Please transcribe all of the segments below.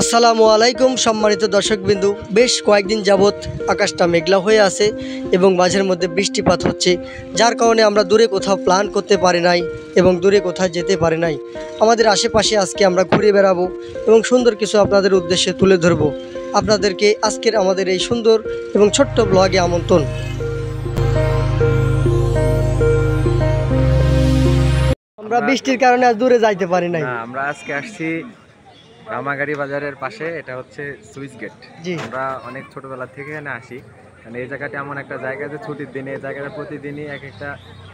আসসালামু আলাইকুম সম্মানিত দর্শকবিন্দু। বেশ কয়েকদিন যাবৎ আকাশটা মেঘলা হয়ে আছে এবং মাঝের মধ্যে বৃষ্টিপাত হচ্ছে, যার কারণে আমরা দূরে কোথাও প্ল্যান করতে পারি নাই এবং দূরে কোথাও যেতে পারি নাই। আমাদের আশেপাশে আজকে আমরা ঘুরে বেড়াবো এবং সুন্দর কিছু আপনাদের উদ্দেশ্যে তুলে ধরব। আপনাদেরকে আজকের আমাদের এই সুন্দর এবং ছোট্ট ব্লগে আমন্ত্রণ। আমরা বৃষ্টির কারণে আজ দূরে যাইতে পারি নাই। আমরা আজকে আসছি রামাগাড়ি বাজারের পাশে, এটা হচ্ছে সুইচ গেট। আমরা অনেক ছোটবেলা থেকে এখানে আসি, মানে এই জায়গাটা এমন একটা জায়গা যে ছুটির দিনে এই জায়গাটা প্রতিদিনই এক একটা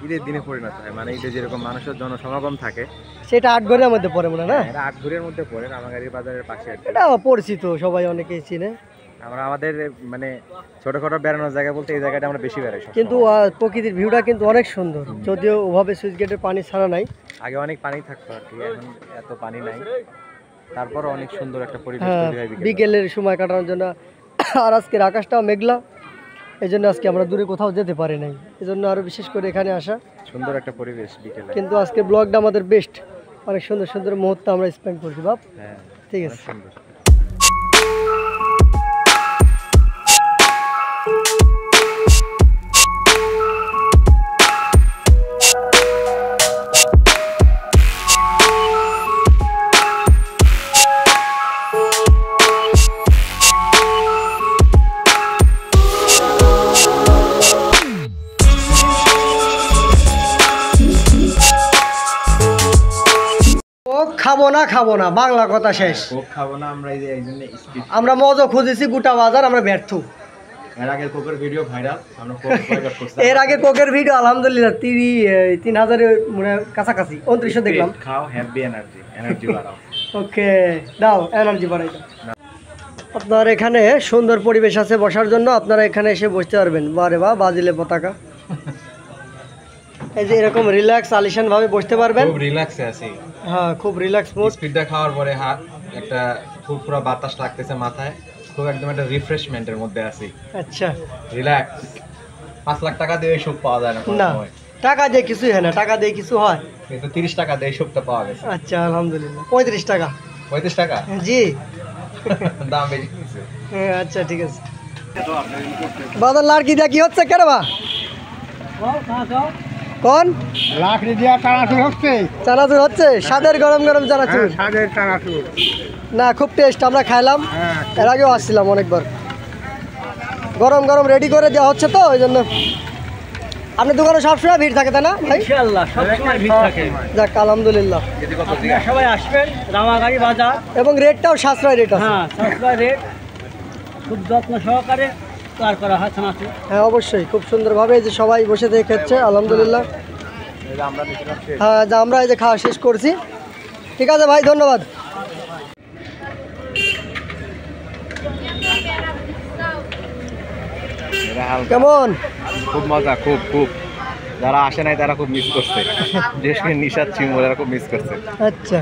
ঈদের দিনে পরিণত হয়। মানে ঈদে যেরকম মানুষের জনসমাগম থাকে সেটা আটঘরের মধ্যে পড়ে মনে না, এটা আটঘরের মধ্যে পড়ে রামাগাড়ি বাজারের পাশে। এটা পরিচিত, সবাই অনেকেই চিনে। আমরা আমাদের মানে ছোটখাটো বেড়ানোর জায়গা বলতে এই জায়গাটা আমরা বেশি বেড়াই, কিন্তু প্রকৃতির ভিউটা কিন্তু অনেক সুন্দর, যদিও ওভাবে সুইচ গেটের পানি ছাড়া নাই। আগে অনেক পানি থাকতো আর কি, এখন এত পানি নাই, তারপর অনেক সুন্দর একটা পরিবেশ তৈরি হয় বিকেলের সময় কাটানোর জন্য। আর আজকের আকাশটাও মেঘলা, এই জন্য আজকে আমরা দূরে কোথাও যেতে পারি নাই, এই জন্য আরও বিশেষ করে এখানে আসা। সুন্দর একটা পরিবেশ বিকেলে, কিন্তু আজকে ব্লগটা আমাদের বেস্ট, অনেক সুন্দর সুন্দর মুহূর্ত আমরা স্পেন্ড করছি বাপ। হ্যাঁ ঠিক আছে। খাবো না বাংলা কথা শেষ। খাবো না আমরা, আমরা মজা খুঁজেছি গোটা বাজার, আমরা ব্যর্থ। এর আগে কোকের ভিডিও ভাইরাল, এর আগে কোকের ভিডিও আলহামদুলিল্লাহ 3000-এর মানে কাছাকাছি 2900 দেখলাম। খাও, হ্যাপি এনার্জি বাড়াও। ওকে, দাও এনার্জি বাড়াই দাও। আপনার এখানে সুন্দর পরিবেশ আছে বসার জন্য, আপনারা এখানে এসে বসতে পারবেন। বারে বা বাজিলে পতাকা, এই যে এরকম রিল্যাক্স আলিশান ভাবে বসতে পারবেন। খুব রিল্যাক্সে আছি। হ্যাঁ, খুব রিল্যাক্স মোড। স্পিডটা খাওয়ার পরে হাত একটা ফুরফুরা বাতাস লাগতেছে মাথায়, খুব একদম একটা রিফ্রেশমেন্টের মধ্যে আছি। আচ্ছা, রিল্যাক্স। 5 লাখ টাকা দিয়ে সুখ পাওয়া যায় না। না, টাকা দিয়ে কিছুই হয় না, টাকা দিয়ে কিছু হয়, কিন্তু 30 টাকা দিয়ে সুখটা পাওয়া গেছে। আচ্ছা আলহামদুলিল্লাহ। 35 টাকা। 35 টাকা? জি। দাম বেশি নিছে। আচ্ছা ঠিক আছে। বাজার লাড়কি দিয়া কি হচ্ছে কেন বা? কোন লাকড়ি দিয়া চানাচুর হচ্ছে? চানাচুর হচ্ছে, স্বাদের গরম গরম চানাচুর। স্বাদের চানাচুর না, খুব টেস্ট, আমরা খাইলাম, এর আগেও আসছিলাম অনেকবার। গরম গরম রেডি করে দেওয়া হচ্ছে তো, ওই জন্য। আপনার দোকানে সবসময় ভিড় থাকে তাই না ভাই? ইনশাআল্লাহ সবসময় ভিড় থাকে। যাক আলহামদুলিল্লাহ, সবাই আসবেন রামাগাড়ি বাজার, এবং রেটটাও সাশ্রয় রেট আছে। হ্যাঁ সাশ্রয় রেট, খুব যত্ন সহকারে তৈরি করা হয় চানাচুর। হ্যাঁ অবশ্যই, খুব সুন্দরভাবে এই যে সবাই বসে থেকে খাচ্ছে আলহামদুলিল্লাহ। হ্যাঁ, যা আমরা এই যে খাওয়া শেষ করছি। ঠিক আছে ভাই, ধন্যবাদ। কেমন? খুব মজা, খুব খুব। যারা আসে নাই তারা খুব মিস করছে, বিশেষ করে নিশাদ চিমু, তারা খুব মিস করছে। আচ্ছা।